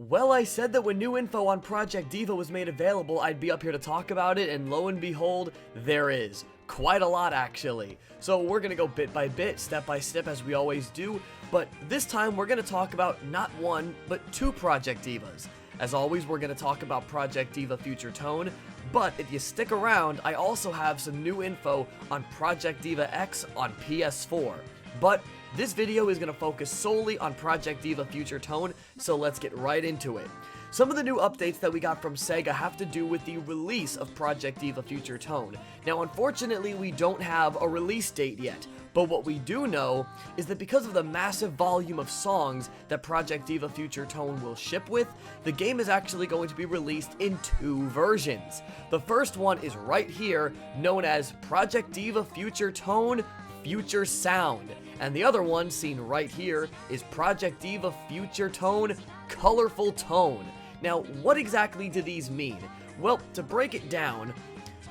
Well, I said that when new info on Project Diva was made available, I'd be up here to talk about it, and lo and behold, there is. Quite a lot, actually. So we're gonna go bit by bit, step by step, as we always do, but this time we're gonna talk about not one, but two Project Divas. As always, we're gonna talk about Project Diva Future Tone, but if you stick around, I also have some new info on Project Diva X on PS4. But this video is going to focus solely on Project Diva Future Tone, so let's get right into it. Some of the new updates that we got from Sega have to do with the release of Project Diva Future Tone. Now, unfortunately, we don't have a release date yet, but what we do know is that because of the massive volume of songs that Project Diva Future Tone will ship with, the game is actually going to be released in two versions. The first one is right here, known as Project Diva Future Tone Future Sound. And the other one, seen right here, is Project Diva Future Tone Colorful Tone. Now, what exactly do these mean? Well, to break it down,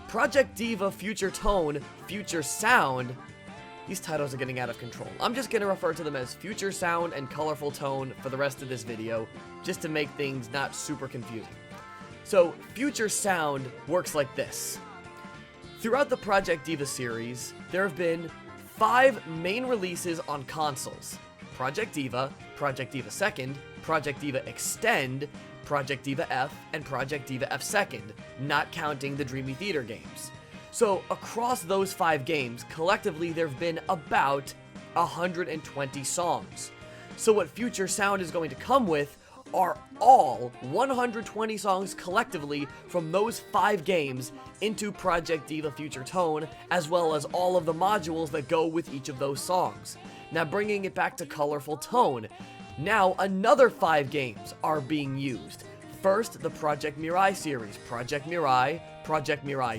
Project Diva Future Tone Future Sound, these titles are getting out of control. I'm just going to refer to them as Future Sound and Colorful Tone for the rest of this video, just to make things not super confusing. So, Future Sound works like this. Throughout the Project Diva series, there have been 5 main releases on consoles: Project Diva 2nd, Project Diva Extend, Project Diva F, and Project Diva F 2nd, not counting the Dreamy Theater games. So across those 5 games, collectively there have been about 120 songs. So what Future Sound is going to come with are all 120 songs collectively from those 5 games into Project Diva Future Tone, as well as all of the modules that go with each of those songs. Now bringing it back to Colorful Tone, now another 5 games are being used. First, the Project Mirai series, Project Mirai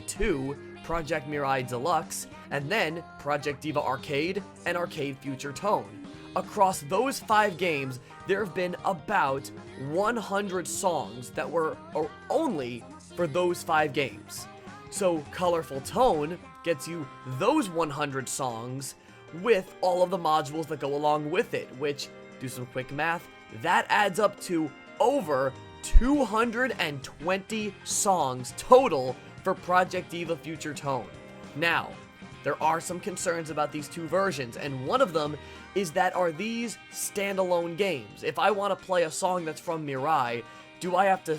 2, Project Mirai Deluxe, and then Project Diva Arcade and Arcade Future Tone. Across those 5 games, there have been about 100 songs that were only for those 5 games. So Colorful Tone gets you those 100 songs with all of the modules that go along with it, which, do some quick math, that adds up to over 220 songs total for Project Diva Future Tone. Now, there are some concerns about these two versions, and one of them is that are these standalone games? If I want to play a song that's from Mirai, do I have to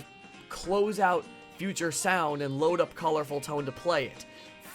close out Future Sound and load up Colorful Tone to play it?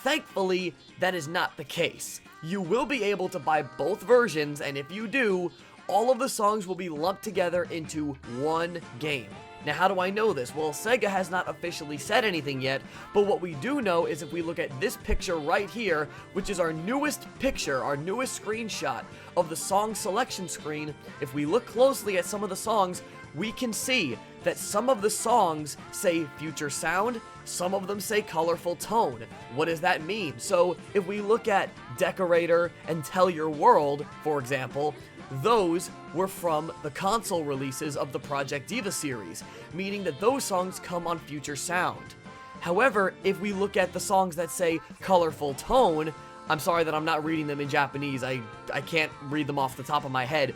Thankfully, that is not the case. You will be able to buy both versions, and if you do, all of the songs will be lumped together into one game. Now, how do I know this? Well, Sega has not officially said anything yet, but what we do know is if we look at this picture right here, which is our newest picture, our newest screenshot of the song selection screen, if we look closely at some of the songs, we can see that some of the songs say Future Sound, some of them say Colorful Tone. What does that mean? So, if we look at Decorator and Tell Your World, for example, those were from the console releases of the Project Diva series, meaning that those songs come on Future Sound. However, if we look at the songs that say Colorful Tone, I'm sorry that I'm not reading them in Japanese, I can't read them off the top of my head,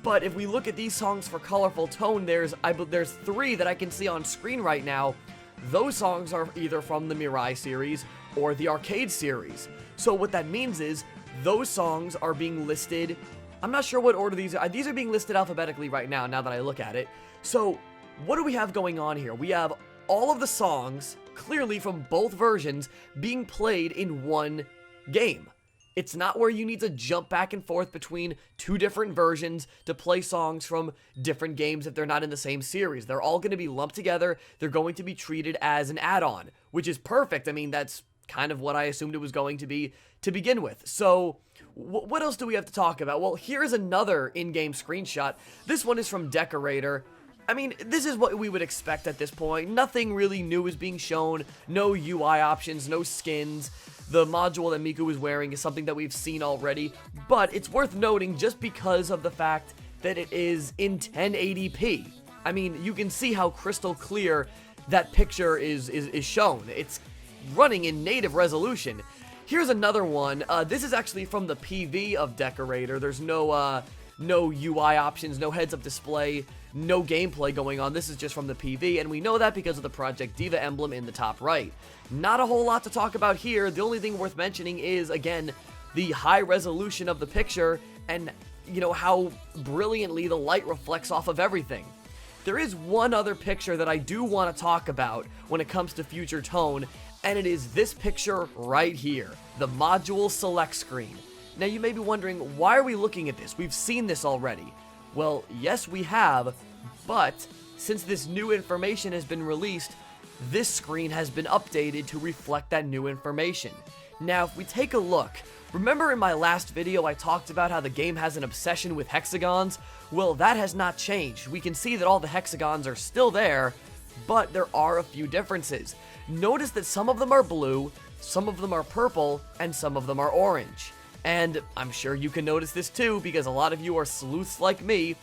but if we look at these songs for Colorful Tone, there's 3 that I can see on screen right now. Those songs are either from the Mirai series or the Arcade series. So what that means is, those songs are being listed, I'm not sure what order these are being listed alphabetically right now that I look at it. So, what do we have going on here? We have all of the songs, clearly from both versions, being played in one game. It's not where you need to jump back and forth between 2 different versions to play songs from different games if they're not in the same series. They're all going to be lumped together, they're going to be treated as an add-on, which is perfect. I mean, that's kind of what I assumed it was going to be to begin with. So, what else do we have to talk about? Well, here's another in-game screenshot. This one is from Decorator. I mean, this is what we would expect at this point. Nothing really new is being shown. No UI options, no skins. The module that Miku is wearing is something that we've seen already. But it's worth noting just because of the fact that it is in 1080p. I mean, you can see how crystal clear that picture is shown. It's running in native resolution. Here's another one. This is actually from the PV of Decorator. There's no UI options, no heads-up display, no gameplay going on. This is just from the PV, and we know that because of the Project Diva emblem in the top right. Not a whole lot to talk about here. The only thing worth mentioning is, again, the high resolution of the picture and, you know, how brilliantly the light reflects off of everything. There is one other picture that I do want to talk about when it comes to Future Tone, and it is this picture right here, the module select screen. Now you may be wondering, why are we looking at this? We've seen this already. Well, yes we have, but since this new information has been released, this screen has been updated to reflect that new information. Now if we take a look, remember in my last video I talked about how the game has an obsession with hexagons? Well, that has not changed. We can see that all the hexagons are still there, but there are a few differences. Notice that some of them are blue, some of them are purple, and some of them are orange. And I'm sure you can notice this too, because a lot of you are sleuths like me.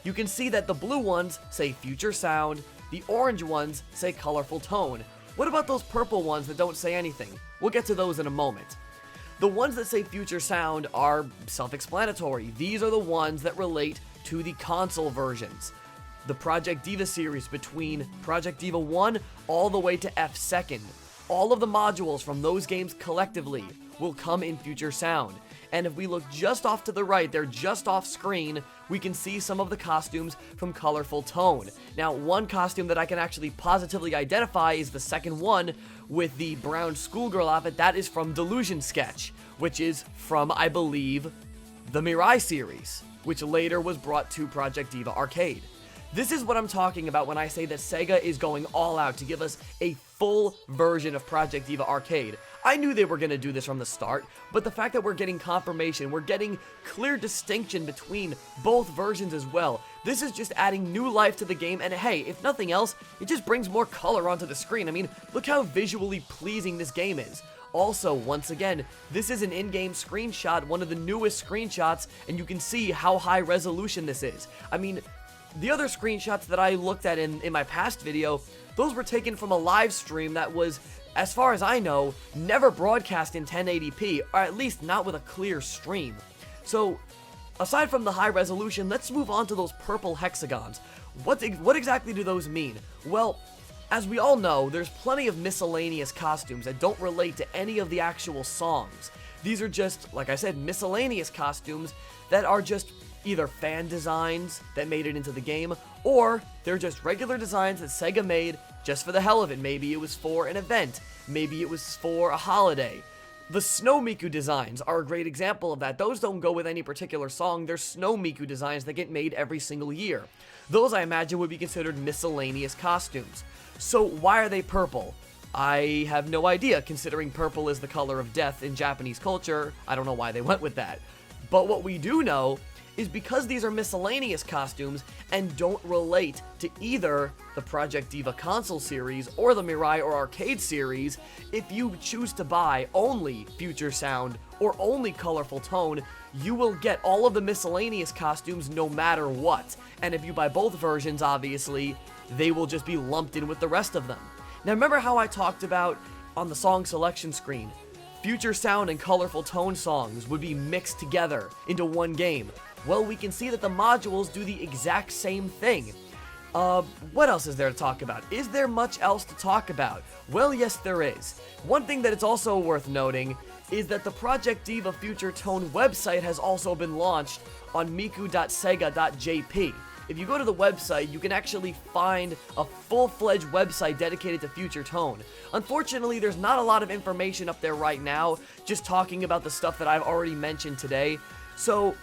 You can see that the blue ones say Future Sound, the orange ones say Colorful Tone. What about those purple ones that don't say anything? We'll get to those in a moment. The ones that say Future Sound are self-explanatory. These are the ones that relate to the console versions. The Project Diva series between Project Diva 1 all the way to F2nd. All of the modules from those games collectively will come in Future Sound. And if we look just off to the right, they're just off screen, we can see some of the costumes from Colorful Tone. Now, one costume that I can actually positively identify is the second one with the brown schoolgirl outfit. That is from Delusion Sketch, which is from, I believe, the Mirai series, which later was brought to Project Diva Arcade. This is what I'm talking about when I say that Sega is going all out to give us a full version of Project Diva Arcade. I knew they were going to do this from the start, but the fact that we're getting confirmation, we're getting clear distinction between both versions as well. This is just adding new life to the game, and hey, if nothing else, it just brings more color onto the screen. I mean, look how visually pleasing this game is. Also, once again, this is an in-game screenshot, one of the newest screenshots, and you can see how high resolution this is. I mean, the other screenshots that I looked at in my past video, those were taken from a live stream that was, as far as I know, never broadcast in 1080p, or at least not with a clear stream. So, aside from the high resolution, let's move on to those purple hexagons. What exactly do those mean? Well, as we all know, there's plenty of miscellaneous costumes that don't relate to any of the actual songs. These are just, like I said, miscellaneous costumes that are just either fan designs that made it into the game, or they're just regular designs that Sega made just for the hell of it. Maybe it was for an event, maybe it was for a holiday. The Snow Miku designs are a great example of that. Those don't go with any particular song, they're Snow Miku designs that get made every single year. Those, I imagine, would be considered miscellaneous costumes. So why are they purple? I have no idea, considering purple is the color of death in Japanese culture. I don't know why they went with that. But what we do know is because these are miscellaneous costumes and don't relate to either the Project Diva console series or the Mirai or arcade series, if you choose to buy only Future Sound or only Colorful Tone, you will get all of the miscellaneous costumes no matter what. And if you buy both versions, obviously, they will just be lumped in with the rest of them. Now remember how I talked about on the song selection screen, Future Sound and Colorful Tone songs would be mixed together into one game. Well, we can see that the modules do the exact same thing. What else is there to talk about? Is there much else to talk about? Well, yes, there is. One thing that it's also worth noting is that the Project Diva Future Tone website has also been launched on miku.sega.jp. If you go to the website, you can actually find a full-fledged website dedicated to Future Tone. Unfortunately, there's not a lot of information up there right now, just talking about the stuff that I've already mentioned today. So,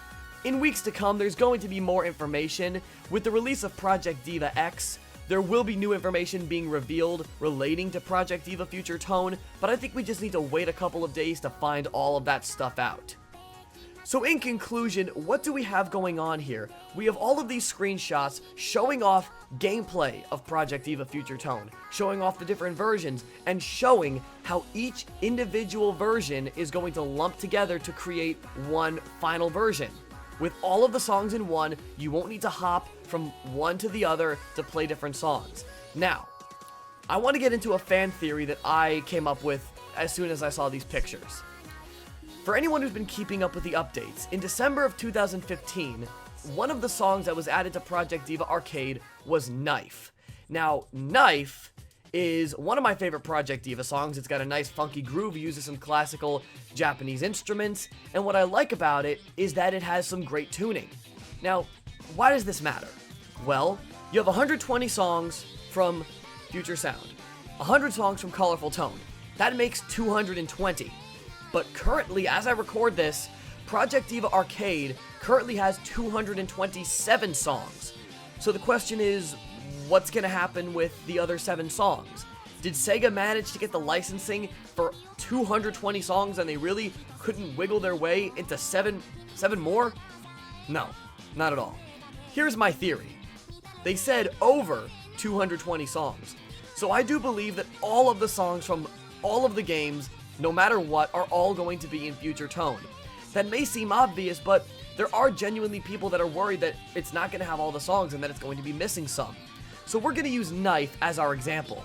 in weeks to come, there's going to be more information. With the release of Project Diva X, there will be new information being revealed relating to Project Diva Future Tone, but I think we just need to wait a couple of days to find all of that stuff out. So in conclusion, what do we have going on here? We have all of these screenshots showing off gameplay of Project Diva Future Tone, showing off the different versions, and showing how each individual version is going to lump together to create one final version. With all of the songs in one, you won't need to hop from one to the other to play different songs. Now, I want to get into a fan theory that I came up with as soon as I saw these pictures. For anyone who's been keeping up with the updates, in December of 2015, one of the songs that was added to Project Diva Arcade was Knife. Now, Knife is one of my favorite Project Diva songs. It's got a nice funky groove, uses some classical Japanese instruments, and what I like about it is that it has some great tuning. Now, why does this matter? Well, you have 120 songs from Future Sound, 100 songs from Colorful Tone. That makes 220. But currently, as I record this, Project Diva Arcade currently has 227 songs. So the question is, what's going to happen with the other 7 songs? Did Sega manage to get the licensing for 220 songs and they really couldn't wiggle their way into 7 more? No, not at all. Here's my theory. They said over 220 songs. So I do believe that all of the songs from all of the games, no matter what, are all going to be in Future Tone. That may seem obvious, but there are genuinely people that are worried that it's not going to have all the songs and that it's going to be missing some. So we're going to use Knife as our example.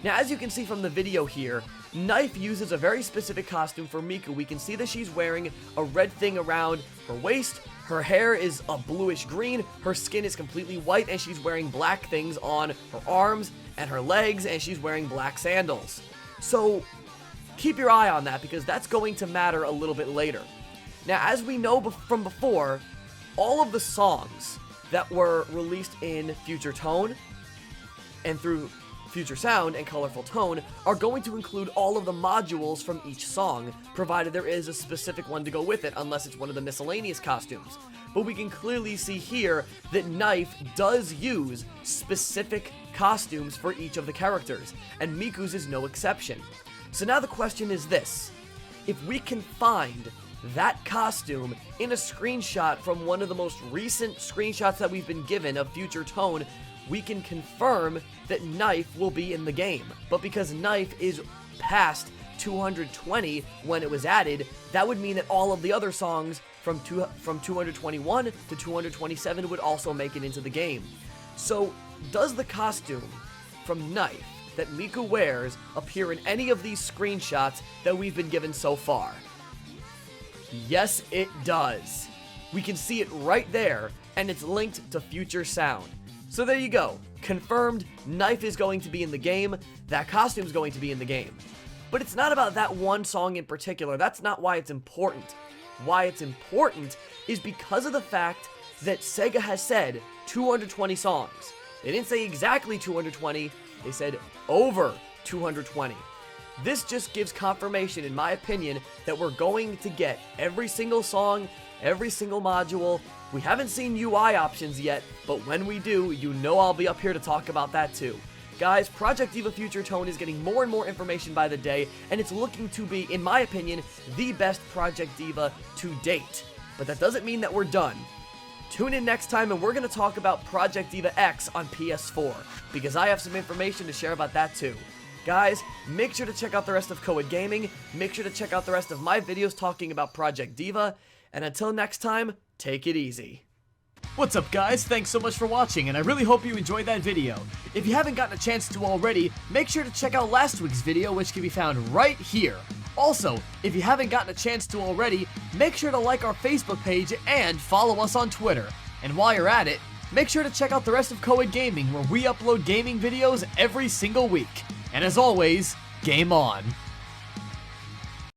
Now, as you can see from the video here, Knife uses a very specific costume for Miku. We can see that she's wearing a red thing around her waist, her hair is a bluish green, her skin is completely white, and she's wearing black things on her arms and her legs, and she's wearing black sandals. So keep your eye on that because that's going to matter a little bit later. Now, as we know from before, all of the songs that were released in Future Tone and through Future Sound and Colorful Tone are going to include all of the modules from each song, provided there is a specific one to go with it, unless it's one of the miscellaneous costumes. But we can clearly see here that Knife does use specific costumes for each of the characters, and Miku's is no exception. So now the question is this: if we can find that costume in a screenshot from one of the most recent screenshots that we've been given of Future Tone, we can confirm that Knife will be in the game. But because Knife is past 220 when it was added, that would mean that all of the other songs from 221 to 227 would also make it into the game. So, does the costume from Knife that Miku wears appear in any of these screenshots that we've been given so far? Yes, it does. We can see it right there, and it's linked to Future Sound. So there you go. Confirmed, Knife is going to be in the game, that costume's going to be in the game. But it's not about that one song in particular. That's not why it's important. Why it's important is because of the fact that Sega has said 220 songs. They didn't say exactly 220, they said over 220. This just gives confirmation, in my opinion, that we're going to get every single song, every single module. We haven't seen UI options yet, but when we do, you know I'll be up here to talk about that too. Guys, Project Diva Future Tone is getting more and more information by the day, and it's looking to be, in my opinion, the best Project Diva to date. But that doesn't mean that we're done. Tune in next time and we're going to talk about Project Diva X on PS4, because I have some information to share about that too. Guys, make sure to check out the rest of Coed Gaming, make sure to check out the rest of my videos talking about Project Diva, and until next time, take it easy. What's up guys, thanks so much for watching and I really hope you enjoyed that video. If you haven't gotten a chance to already, make sure to check out last week's video which can be found right here. Also, if you haven't gotten a chance to already, make sure to like our Facebook page and follow us on Twitter. And while you're at it, make sure to check out the rest of Coed Gaming where we upload gaming videos every single week. And as always, game on!